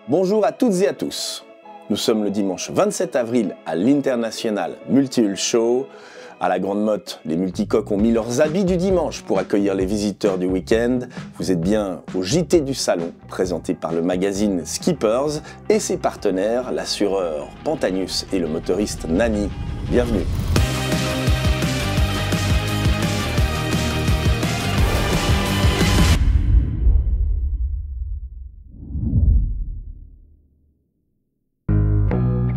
Bonjour à toutes et à tous. Nous sommes le dimanche 27 avril à l'International Multi-Hull Show. À la Grande Motte, les multicoques ont mis leurs habits du dimanche pour accueillir les visiteurs du week-end. Vous êtes bien au JT du Salon, présenté par le magazine Skippers et ses partenaires, l'assureur Pantanius et le motoriste Nani. Bienvenue.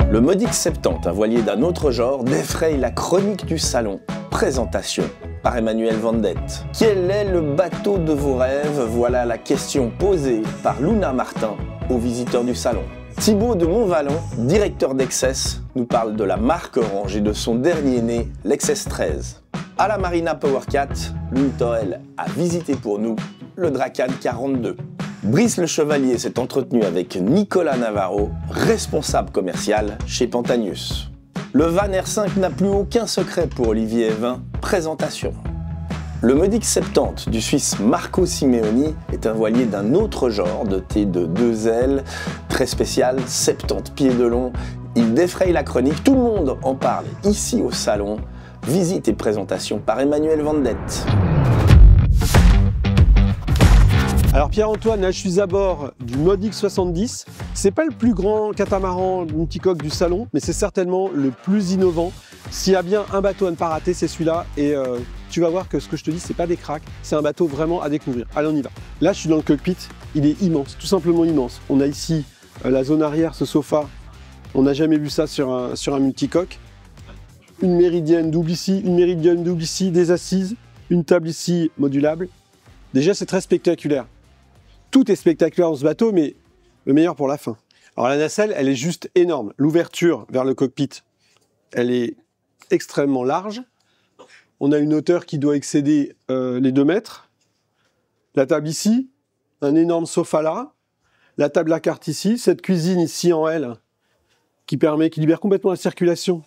Le Modix 70, un voilier d'un autre genre, défraye la chronique du salon. Présentation par Emmanuel Vendette. Quel est le bateau de vos rêves? Voilà la question posée par Luna Martin aux visiteurs du salon. Thibaut de Montvallon, directeur d'Excess, nous parle de la marque Orange et de son dernier né, l'Excess 13. À la Marina Powercat, Louis Torel a visité pour nous le Dracan 42. Brice le Chevalier s'est entretenu avec Nicolas Navarro, responsable commercial chez Pantanius. Le Van R5 n'a plus aucun secret pour Olivier Evin, présentation. Le Modix 70 du Suisse Marco Simeoni est un voilier d'un autre genre, doté de 2 ailes, très spécial, 70 pieds de long. Il défraye la chronique, tout le monde en parle ici au salon. Visite et présentation par Emmanuel Vendette. Alors Pierre-Antoine, là je suis à bord du Modix 70. C'est pas le plus grand catamaran multicoque du salon, mais c'est certainement le plus innovant. S'il y a bien un bateau à ne pas rater, c'est celui-là. Et tu vas voir que ce que je te dis, c'est pas des cracks, c'est un bateau vraiment à découvrir. Allez, on y va. Là, je suis dans le cockpit, il est immense, tout simplement immense. On a ici la zone arrière, ce sofa. On n'a jamais vu ça sur un multicoque. Une méridienne double ici, une méridienne double ici, des assises, une table ici modulable. Déjà, c'est très spectaculaire. Tout est spectaculaire dans ce bateau, mais le meilleur pour la fin. Alors la nacelle, elle est juste énorme. L'ouverture vers le cockpit, elle est extrêmement large. On a une hauteur qui doit excéder les 2 mètres. La table ici, un énorme sofa là. La table à carte ici, cette cuisine ici en L, qui libère complètement la circulation.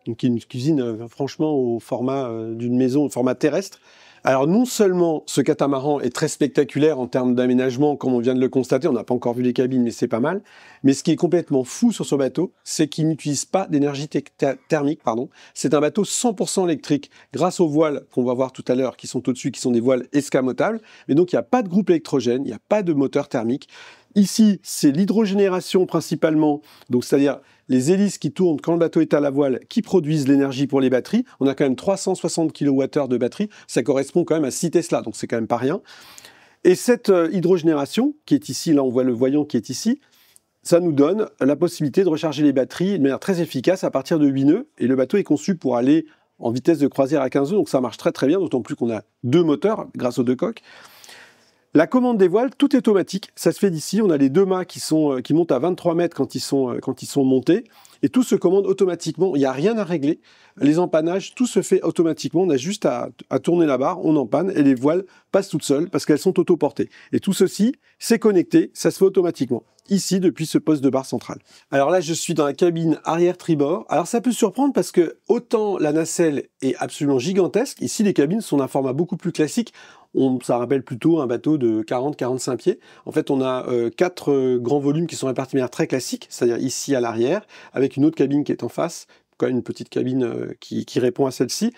Donc une cuisine franchement au format d'une maison, au format terrestre. Alors non seulement ce catamaran est très spectaculaire en termes d'aménagement, comme on vient de le constater, on n'a pas encore vu les cabines, mais c'est pas mal. Mais ce qui est complètement fou sur ce bateau, c'est qu'il n'utilise pas d'énergie thermique. C'est un bateau 100% électrique, grâce aux voiles qu'on va voir tout à l'heure, qui sont au-dessus, qui sont des voiles escamotables. Mais donc il n'y a pas de groupe électrogène, il n'y a pas de moteur thermique. Ici, c'est l'hydrogénération principalement, donc c'est-à-dire les hélices qui tournent quand le bateau est à la voile, qui produisent l'énergie pour les batteries. On a quand même 360 kWh de batterie, ça correspond quand même à 6 Tesla, donc c'est quand même pas rien. Et cette hydrogénération, qui est ici, là on voit le voyant qui est ici, ça nous donne la possibilité de recharger les batteries de manière très efficace à partir de 8 nœuds, et le bateau est conçu pour aller en vitesse de croisière à 15 nœuds, donc ça marche très très bien, d'autant plus qu'on a 2 moteurs grâce aux 2 coques. La commande des voiles, tout est automatique, ça se fait d'ici, on a les 2 mâts qui montent à 23 mètres quand ils sont montés, et tout se commande automatiquement, il n'y a rien à régler, les empannages, tout se fait automatiquement, on a juste à tourner la barre, on empanne, et les voiles passent toutes seules, parce qu'elles sont autoportées. Et tout ceci, c'est connecté, ça se fait automatiquement, ici, depuis ce poste de barre central. Alors là, je suis dans la cabine arrière tribord, alors ça peut surprendre parce que, autant la nacelle est absolument gigantesque, ici les cabines sont d'un format beaucoup plus classique, ça rappelle plutôt un bateau de 40-45 pieds. En fait, on a 4 grands volumes qui sont répartis de manière très classique, c'est-à-dire ici à l'arrière, avec une autre cabine qui est en face, quand même une petite cabine qui répond à celle-ci,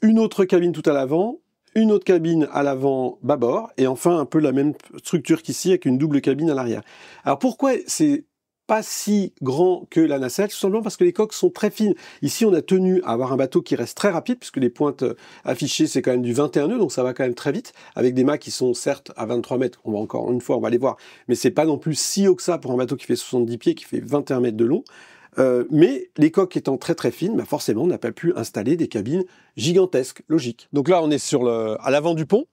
une autre cabine tout à l'avant, une autre cabine à l'avant bâbord, et enfin un peu la même structure qu'ici, avec une double cabine à l'arrière. Alors pourquoi c'est pas si grand que la nacelle? Tout simplement parce que les coques sont très fines. Ici, on a tenu à avoir un bateau qui reste très rapide, puisque les pointes affichées, c'est quand même du 21 nœuds, donc ça va quand même très vite, avec des mâts qui sont certes à 23 mètres, on va encore une fois, on va les voir, mais c'est pas non plus si haut que ça pour un bateau qui fait 70 pieds, qui fait 21 mètres de long. Mais les coques étant très très fines, bah forcément, on n'a pas pu installer des cabines gigantesques, logique. Donc là, on est à l'avant du pont.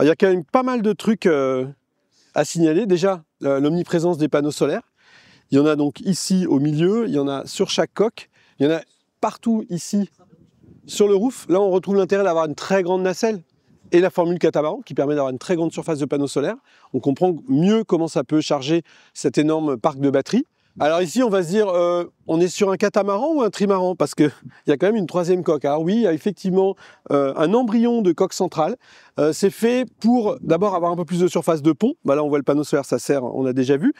Il y a quand même pas mal de trucs à signaler. Déjà, l'omniprésence des panneaux solaires. Il y en a donc ici au milieu, il y en a sur chaque coque, il y en a partout ici sur le roof. Là, on retrouve l'intérêt d'avoir une très grande nacelle et la formule catamaran qui permet d'avoir une très grande surface de panneaux solaires. On comprend mieux comment ça peut charger cet énorme parc de batteries. Alors ici, on va se dire, on est sur un catamaran ou un trimaran? Parce qu'il y a quand même une troisième coque. Alors oui, il y a effectivement un embryon de coque centrale. C'est fait pour d'abord avoir un peu plus de surface de pont. Bah là, on voit le panneau solaire, ça sert, on a déjà vu.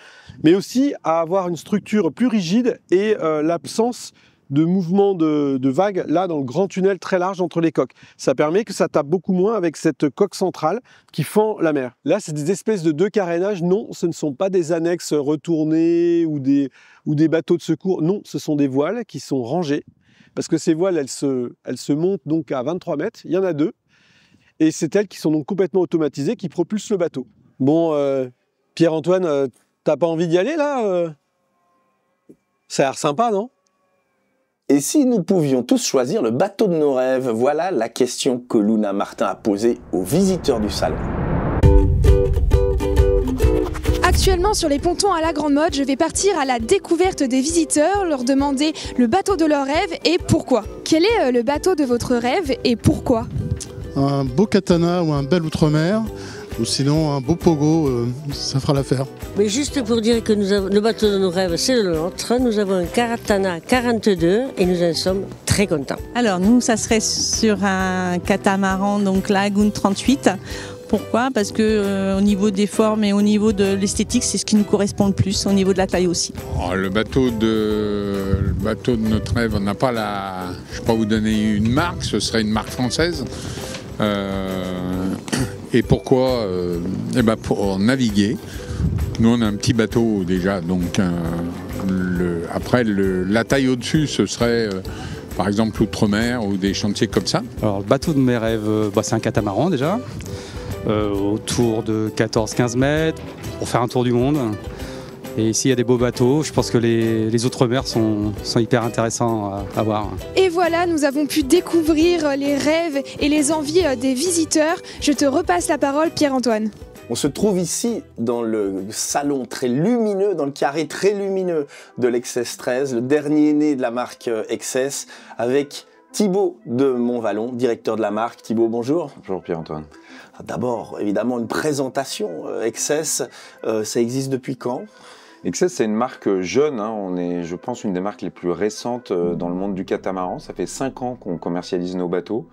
Mais aussi à avoir une structure plus rigide et l'absence de mouvement de vagues, là, dans le grand tunnel très large entre les coques. Ça permet que ça tape beaucoup moins avec cette coque centrale qui fend la mer. Là, c'est des espèces de deux carénages. Non, ce ne sont pas des annexes retournées ou des bateaux de secours. Non, ce sont des voiles qui sont rangées. Parce que ces voiles, elles se montent donc à 23 mètres. Il y en a deux. Et c'est elles qui sont donc complètement automatisées, qui propulsent le bateau. Bon, Pierre-Antoine, t'as pas envie d'y aller, là Ça a l'air sympa, non? Et si nous pouvions tous choisir le bateau de nos rêves? Voilà la question que Luna Martin a posée aux visiteurs du salon. Actuellement sur les pontons à la grande mode, je vais partir à la découverte des visiteurs, leur demander le bateau de leur rêve et pourquoi. Quel est le bateau de votre rêve et pourquoi? Un beau katana ou un bel outre-mer, ou sinon un beau pogo, ça fera l'affaire. Mais juste pour dire que le bateau de nos rêves, c'est le nôtre. Nous avons un Katana 42 et nous en sommes très contents. Alors nous, ça serait sur un catamaran, donc Lagoon 38. Pourquoi? Parce que au niveau des formes et au niveau de l'esthétique, c'est ce qui nous correspond le plus, au niveau de la taille aussi. Oh, le bateau de notre rêve, on n'a pas la... Je ne vais pas vous donner une marque, ce serait une marque française. Et pourquoi pour naviguer. Nous, on a un petit bateau déjà, donc après, la taille au-dessus, ce serait par exemple l'outre-mer ou des chantiers comme ça. Alors, le bateau de mes rêves, c'est un catamaran déjà, autour de 14-15 mètres, pour faire un tour du monde. Et ici, il y a des beaux bateaux. Je pense que les outre-mer sont hyper intéressants à voir. Et voilà, nous avons pu découvrir les rêves et les envies des visiteurs. Je te repasse la parole, Pierre-Antoine. On se trouve ici dans le salon très lumineux, dans le carré très lumineux de l'XS 13, le dernier né de la marque XS, avec Thibaut de Montvallon, directeur de la marque. Thibaut, bonjour. Bonjour Pierre-Antoine. D'abord, évidemment, une présentation. XS, ça existe depuis quand? XS, c'est une marque jeune, hein. On est, je pense, une des marques les plus récentes dans le monde du catamaran. Ça fait 5 ans qu'on commercialise nos bateaux.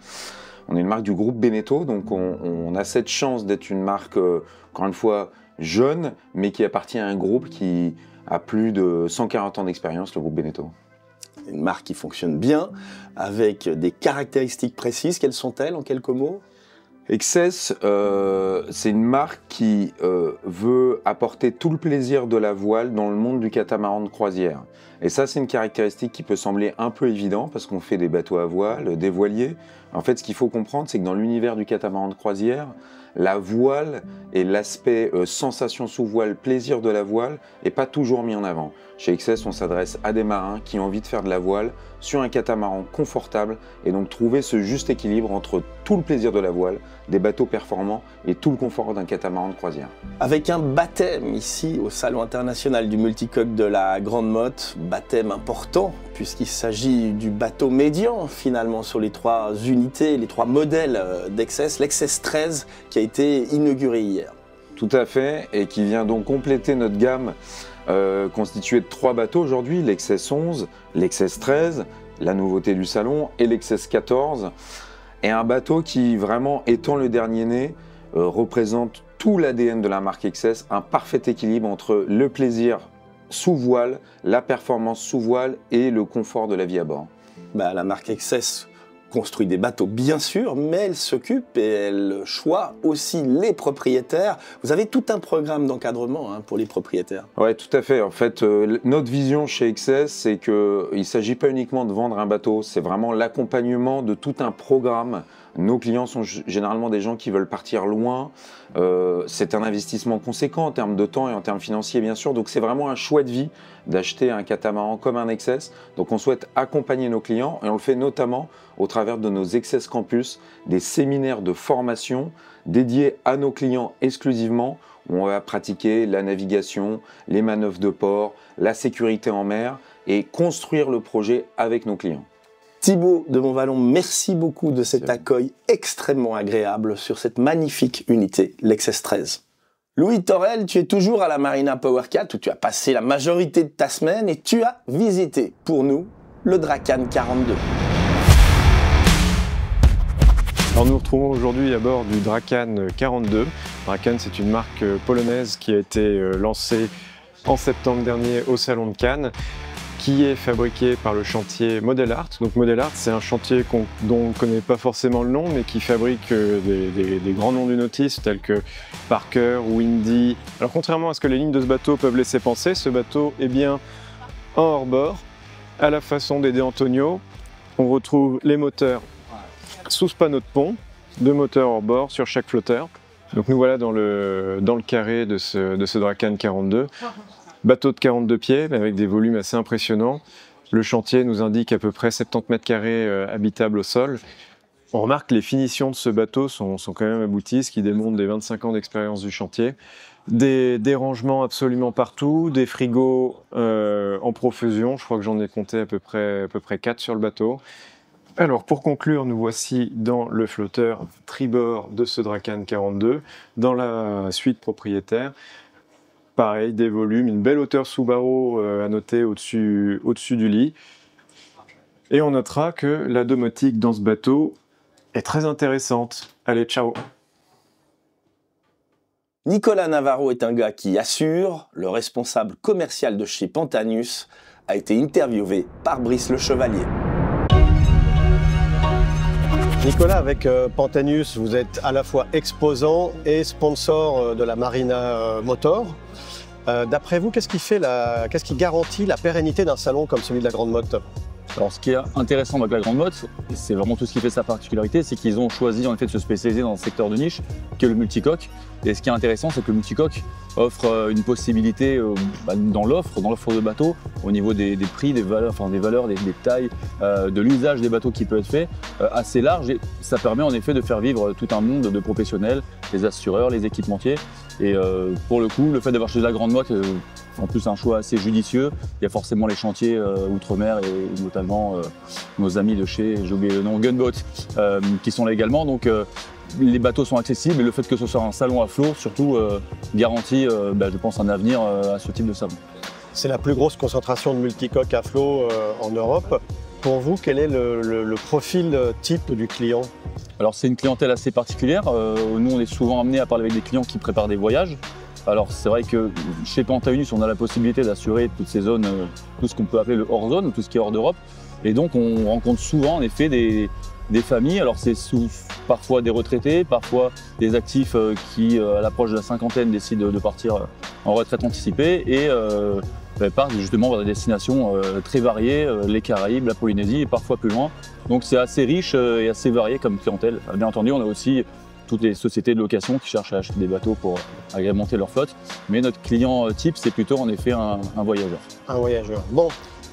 On est une marque du groupe Beneteau, donc on a cette chance d'être une marque, encore une fois, jeune, mais qui appartient à un groupe qui a plus de 140 ans d'expérience, le groupe Beneteau. Une marque qui fonctionne bien, avec des caractéristiques précises. Quelles sont-elles, en quelques mots? XS, c'est une marque qui veut apporter tout le plaisir de la voile dans le monde du catamaran de croisière. Et ça, c'est une caractéristique qui peut sembler un peu évidente parce qu'on fait des bateaux à voile, des voiliers. En fait, ce qu'il faut comprendre, c'est que dans l'univers du catamaran de croisière, la voile et l'aspect sensation sous voile, plaisir de la voile, n'est pas toujours mis en avant. Chez XS, on s'adresse à des marins qui ont envie de faire de la voile sur un catamaran confortable et donc trouver ce juste équilibre entre tout le plaisir de la voile, des bateaux performants et tout le confort d'un catamaran de croisière. Avec un baptême ici au Salon international du multicoque de la Grande Motte, baptême important puisqu'il s'agit du bateau médian finalement sur les 3 unités, les 3 modèles d'XS, l'XS 13 qui a été inauguré hier. Tout à fait, et qui vient donc compléter notre gamme constituée de 3 bateaux aujourd'hui, l'XS 11, l'XS 13, la nouveauté du salon, et l'XS 14. Et un bateau qui, vraiment étant le dernier né, représente tout l'ADN de la marque XS, un parfait équilibre entre le plaisir sous voile, la performance sous voile et le confort de la vie à bord. La marque XS construit des bateaux bien sûr, mais elle s'occupe et elle choisit aussi les propriétaires. Vous avez tout un programme d'encadrement pour les propriétaires. Oui, tout à fait. En fait, notre vision chez XS, c'est qu'il ne s'agit pas uniquement de vendre un bateau, c'est vraiment l'accompagnement de tout un programme. Nos clients sont généralement des gens qui veulent partir loin. C'est un investissement conséquent en termes de temps et en termes financiers, bien sûr. Donc, c'est vraiment un choix de vie d'acheter un catamaran comme un XS. Donc, on souhaite accompagner nos clients et on le fait notamment au travers de nos XS Campus, des séminaires de formation dédiés à nos clients exclusivement, où on va pratiquer la navigation, les manœuvres de port, la sécurité en mer et construire le projet avec nos clients. Thibaut de Montvallon, merci beaucoup de cet accueil extrêmement agréable sur cette magnifique unité, l'XS 13. Louis Torel, tu es toujours à la Marina Powercat où tu as passé la majorité de ta semaine et tu as visité pour nous le Dracan 42. Alors nous nous retrouvons aujourd'hui à bord du Dracan 42. Dracan, c'est une marque polonaise qui a été lancée en septembre dernier au Salon de Cannes, qui est fabriqué par le chantier Model Art. Donc Model Art, c'est un chantier dont on ne connaît pas forcément le nom, mais qui fabrique des grands noms du nautisme tels que Parker, Windy. Alors contrairement à ce que les lignes de ce bateau peuvent laisser penser, ce bateau est bien en hors-bord, à la façon des De Antonio. On retrouve les moteurs sous ce panneau de pont, 2 moteurs hors-bord sur chaque flotteur. Donc nous voilà dans le carré de ce Dracan 42. Bateau de 42 pieds, mais avec des volumes assez impressionnants. Le chantier nous indique à peu près 70 mètres carrés habitables au sol. On remarque que les finitions de ce bateau sont quand même abouties, ce qui démontre des 25 ans d'expérience du chantier. Des rangements absolument partout, des frigos en profusion, je crois que j'en ai compté à peu près 4 sur le bateau. Alors pour conclure, nous voici dans le flotteur tribord de ce Dracan 42, dans la suite propriétaire. Pareil, des volumes, une belle hauteur sous barreau à noter au-dessus du lit. Et on notera que la domotique dans ce bateau est très intéressante. Allez, ciao! Nicolas Navarro est un gars qui assure. Le responsable commercial de chez Pantanus a été interviewé par Brice Le Chevalier. Nicolas, avec Pantanus, vous êtes à la fois exposant et sponsor de la Marina Motor. D'après vous, qu'est-ce qui garantit la pérennité d'un salon comme celui de la Grande Motte? Alors ce qui est intéressant avec la Grande Motte, c'est vraiment tout ce qui fait sa particularité, c'est qu'ils ont choisi en effet de se spécialiser dans un secteur de niche qui est le multicoque. Et ce qui est intéressant, c'est que le multicoque offre une possibilité dans l'offre de bateaux, au niveau des prix, des valeurs, des tailles, de l'usage des bateaux qui peut être fait, assez large. Et ça permet en effet de faire vivre tout un monde de professionnels, les assureurs, les équipementiers. Et pour le coup, le fait d'avoir choisi la Grande Motte, en plus un choix assez judicieux, il y a forcément les chantiers outre-mer et notamment nos amis de chez, j'ai oublié le nom, Gunboat, qui sont là également. Donc les bateaux sont accessibles et le fait que ce soit un salon à flot, surtout, garantit, je pense, un avenir à ce type de salon. C'est la plus grosse concentration de multicoques à flot en Europe. Pour vous, quel est le profil type du client? Alors c'est une clientèle assez particulière. Nous, on est souvent amenés à parler avec des clients qui préparent des voyages. Alors c'est vrai que chez Pantanus, on a la possibilité d'assurer toutes ces zones, tout ce qu'on peut appeler le hors-zone, tout ce qui est hors d'Europe. Et donc on rencontre souvent en effet des familles. Alors c'est parfois des retraités, parfois des actifs qui, à l'approche de la cinquantaine, décident de partir en retraite anticipée et partent justement vers des destinations très variées, les Caraïbes, la Polynésie et parfois plus loin. Donc c'est assez riche et assez varié comme clientèle. Bien entendu, on a aussi toutes les sociétés de location qui cherchent à acheter des bateaux pour agrémenter leur flotte. Mais notre client type, c'est plutôt en effet un voyageur. Un voyageur. Bon,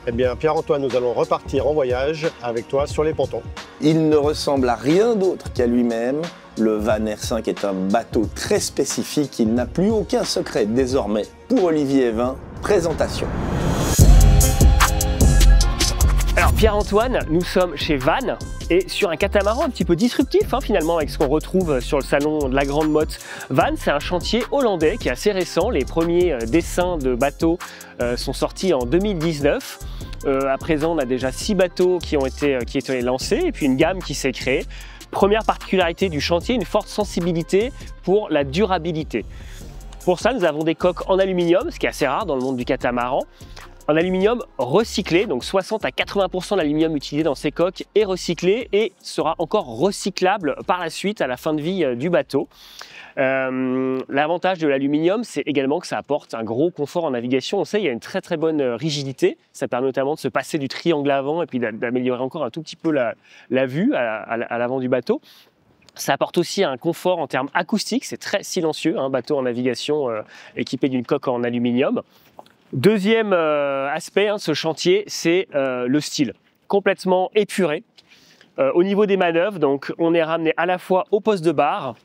eh bien Pierre-Antoine, nous allons repartir en voyage avec toi sur les pontons. Il ne ressemble à rien d'autre qu'à lui-même. Le Van R5 est un bateau très spécifique. Il n'a plus aucun secret désormais. Pour Olivier Evin, présentation. Alors Pierre-Antoine, nous sommes chez Van et sur un catamaran un petit peu disruptif finalement avec ce qu'on retrouve sur le salon de la Grande Motte. Van, c'est un chantier hollandais qui est assez récent. Les premiers dessins de bateaux sont sortis en 2019. À présent, on a déjà 6 bateaux qui ont été lancés et puis une gamme qui s'est créée. Première particularité du chantier, une forte sensibilité pour la durabilité. Pour ça, nous avons des coques en aluminium, ce qui est assez rare dans le monde du catamaran. En aluminium recyclé, donc 60 à 80% de l'aluminium utilisé dans ces coques est recyclé et sera encore recyclable par la suite à la fin de vie du bateau. L'avantage de l'aluminium, c'est également que ça apporte un gros confort en navigation. On sait qu'il y a une très bonne rigidité. Ça permet notamment de se passer du triangle avant et puis d'améliorer encore un tout petit peu la vue à l'avant du bateau. Ça apporte aussi un confort en termes acoustiques. C'est très silencieux, un bateau en navigation équipé d'une coque en aluminium. Deuxième aspect de ce chantier, c'est le style, complètement épuré. Au niveau des manœuvres, donc, on est ramené à la fois au poste de barre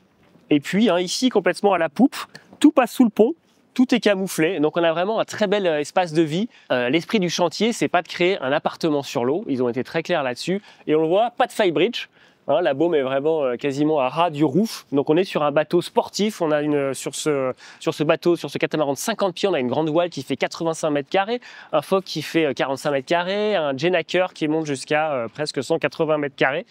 et puis ici complètement à la poupe. Tout passe sous le pont, tout est camouflé, donc on a vraiment un très bel espace de vie. L'esprit du chantier, c'est pas de créer un appartement sur l'eau, ils ont été très clairs là-dessus. Et on le voit, pas de faille bridge. Hein, la baume est vraiment quasiment à ras du roof. Donc on est sur un bateau sportif. On a sur ce bateau, sur ce catamaran de 50 pieds, on a une grande voile qui fait 85 mètres carrés, un foc qui fait 45 mètres carrés, un Jenaker qui monte jusqu'à presque 180 mètres carrés.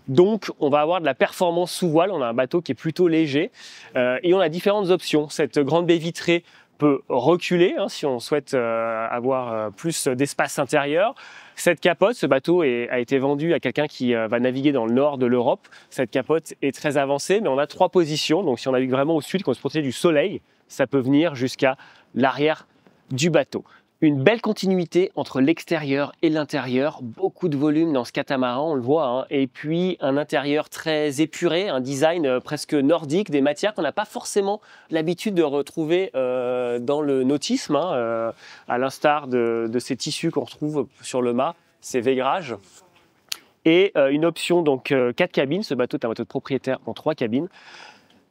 Donc on va avoir de la performance sous voile. On a un bateau qui est plutôt léger et on a différentes options. Cette grande baie vitrée peut reculer si on souhaite avoir plus d'espace intérieur. Cette capote, ce bateau a été vendu à quelqu'un qui va naviguer dans le nord de l'Europe. Cette capote est très avancée, mais on a 3 positions. Donc si on navigue vraiment au sud, qu'on se protège du soleil, ça peut venir jusqu'à l'arrière du bateau. Une belle continuité entre l'extérieur et l'intérieur, beaucoup de volume dans ce catamaran, on le voit, et puis un intérieur très épuré, un design presque nordique, des matières qu'on n'a pas forcément l'habitude de retrouver dans le nautisme, à l'instar de ces tissus qu'on retrouve sur le mât, ces vaigrages. Et une option, donc 4 cabines, ce bateau est un bateau de propriétaire en 3 cabines.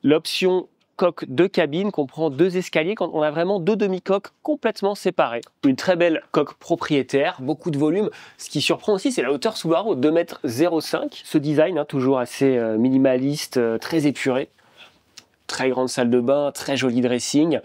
L'option coque 2 cabines comprend 2 escaliers quand on a vraiment 2 demi-coques complètement séparées. Une très belle coque propriétaire, beaucoup de volume. Ce qui surprend aussi, c'est la hauteur sous barreau, 2,05 m. Ce design, toujours assez minimaliste, très épuré. Très grande salle de bain, très joli dressing.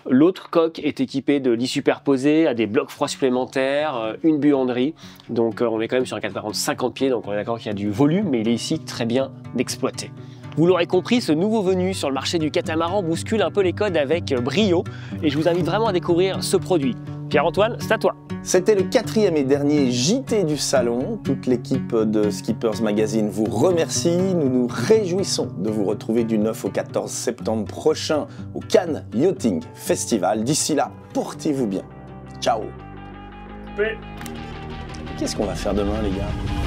L'autre coque est équipée de lits superposés, à des blocs froids supplémentaires, une buanderie. Donc on est quand même sur un catamaran de 50 pieds, donc on est d'accord qu'il y a du volume, mais il est ici très bien exploité. Vous l'aurez compris, ce nouveau venu sur le marché du catamaran bouscule un peu les codes avec brio et je vous invite vraiment à découvrir ce produit. Pierre-Antoine, c'est à toi. C'était le 4e et dernier JT du salon. Toute l'équipe de Skippers Magazine vous remercie. Nous nous réjouissons de vous retrouver du 9 au 14 septembre prochain au Cannes Yachting Festival. D'ici là, portez-vous bien. Ciao. Oui. Qu'est-ce qu'on va faire demain, les gars ?